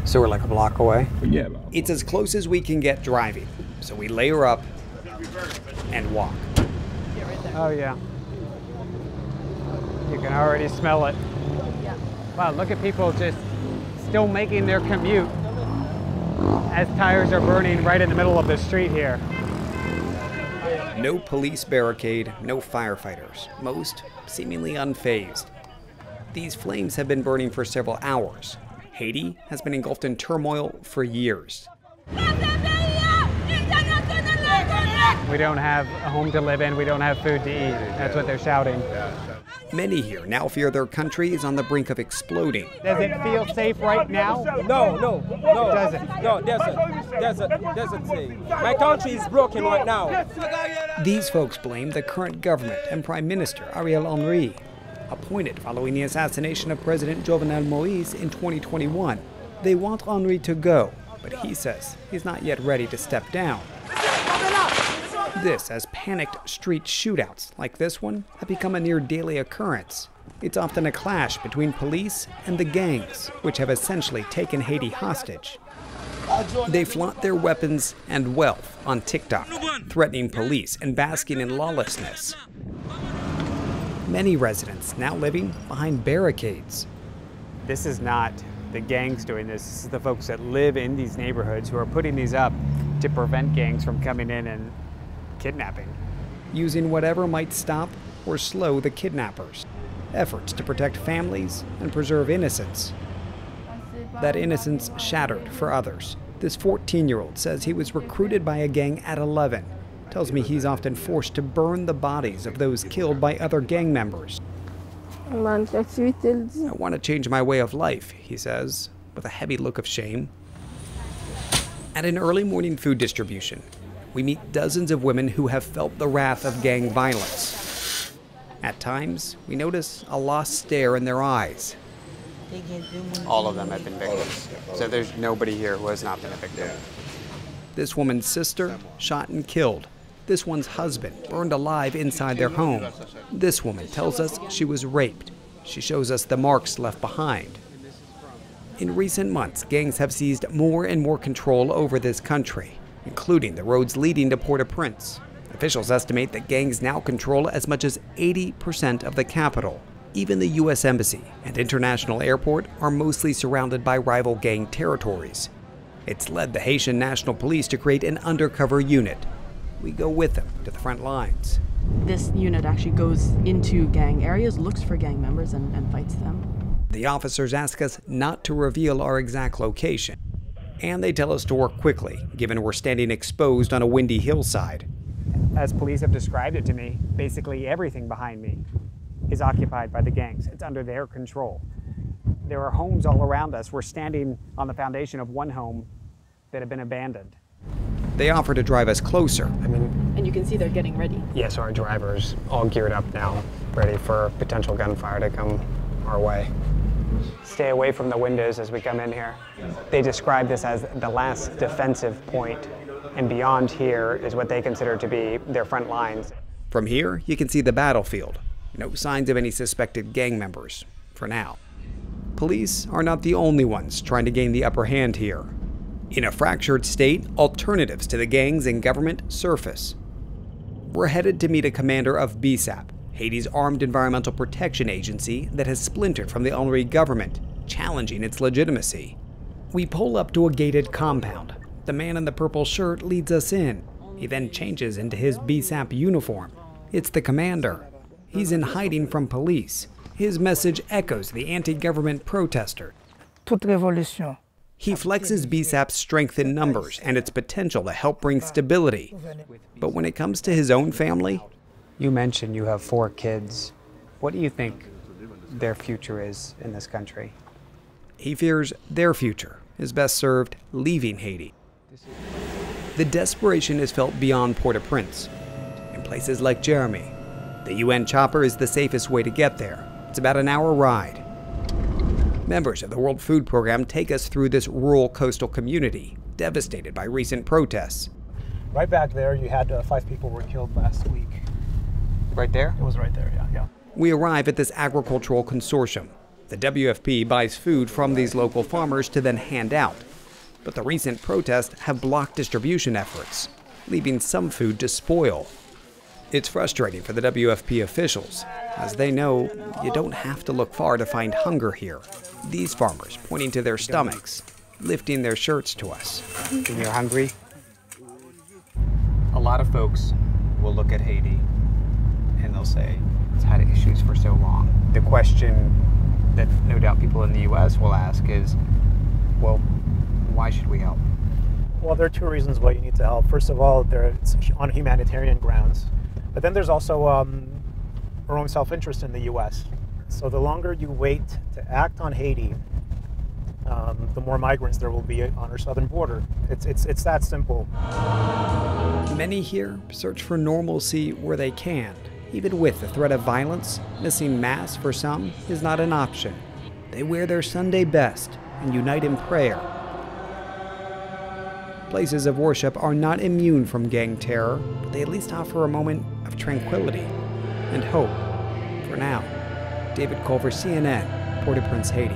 So we're like a block away? Yeah. It's as close as we can get driving. So we layer up and walk. Oh yeah. You can already smell it. Wow, look at people just still making their commute as tires are burning right in the middle of the street here. No police barricade, no firefighters, most seemingly unfazed. These flames have been burning for several hours. Haiti has been engulfed in turmoil for years. We don't have a home to live in, we don't have food to eat. That's what they're shouting. Many here now fear their country is on the brink of exploding. Does it feel safe right now? No. It doesn't. No, doesn't say. My country is broken right now. These folks blame the current government and Prime Minister Ariel Henry, appointed following the assassination of President Jovenel Moïse in 2021. They want Henry to go, but he says he's not yet ready to step down. This as panicked street shootouts like this one have become a near daily occurrence. It's often a clash between police and the gangs, which have essentially taken Haiti hostage. They flaunt their weapons and wealth on TikTok, threatening police and basking in lawlessness. Many residents now living behind barricades. This is not the gangs doing this. This is the folks that live in these neighborhoods who are putting these up to prevent gangs from coming in and kidnapping, using whatever might stop or slow the kidnappers. Efforts to protect families and preserve innocence. That innocence shattered for others. This 14-year-old says he was recruited by a gang at 11. Tells me he's often forced to burn the bodies of those killed by other gang members. I want to change my way of life, he says, with a heavy look of shame. At an early morning food distribution, we meet dozens of women who have felt the wrath of gang violence. At times, we notice a lost stare in their eyes. All of them have been victims, so there's nobody here who has not been a victim. This woman's sister, shot and killed. This one's husband, burned alive inside their home. This woman tells us she was raped. She shows us the marks left behind. In recent months, gangs have seized more and more control over this country, including the roads leading to Port-au-Prince. Officials estimate that gangs now control as much as 80% of the capital. Even the U.S. Embassy and International Airport are mostly surrounded by rival gang territories. It's led the Haitian National Police to create an undercover unit. We go with them to the front lines. This unit actually goes into gang areas, looks for gang members, and fights them. The officers ask us not to reveal our exact location. And they tell us to work quickly, given we're standing exposed on a windy hillside. As police have described it to me, basically everything behind me is occupied by the gangs. It's under their control. There are homes all around us. We're standing on the foundation of one home that had been abandoned. They offer to drive us closer. And you can see they're getting ready. Yes, our driver's all geared up now, ready for potential gunfire to come our way. Stay away from the windows as we come in here. They describe this as the last defensive point, and beyond here is what they consider to be their front lines. From here, you can see the battlefield. No signs of any suspected gang members, for now. Police are not the only ones trying to gain the upper hand here. In a fractured state, alternatives to the gangs and government surface. We're headed to meet a commander of BSAP, Haiti's armed environmental protection agency that has splintered from the Henry government, challenging its legitimacy. We pull up to a gated compound. The man in the purple shirt leads us in. He then changes into his BSAP uniform. It's the commander. He's in hiding from police. His message echoes the anti-government protester. Toute révolution. He flexes BSAP's strength in numbers and its potential to help bring stability. But when it comes to his own family, you mentioned you have 4 kids. What do you think their future is in this country? He fears their future is best served leaving Haiti. The desperation is felt beyond Port-au-Prince. In places like Jeremy, the UN chopper is the safest way to get there. It's about an hour ride. Members of the World Food Program take us through this rural coastal community, devastated by recent protests. Right back there, you had 5 people were killed last week. Right there? It was right there, yeah. We arrive at this agricultural consortium. The WFP buys food from these local farmers to then hand out. But the recent protests have blocked distribution efforts, leaving some food to spoil. It's frustrating for the WFP officials, as they know you don't have to look far to find hunger here. These farmers pointing to their stomachs, lifting their shirts to us. When you're hungry, a lot of folks will look at Haiti and they'll say, it's had issues for so long. The question that no doubt people in the US will ask is, well, why should we help? Well, there are two reasons why you need to help. First of all, it's on humanitarian grounds. But then there's also our own self-interest in the US. So the longer you wait to act on Haiti, the more migrants there will be on our southern border. It's that simple. Many here search for normalcy where they can. Even with the threat of violence, missing Mass for some is not an option. They wear their Sunday best and unite in prayer. Places of worship are not immune from gang terror, but they at least offer a moment of tranquility and hope. For now, David Culver, CNN, Port-au-Prince, Haiti.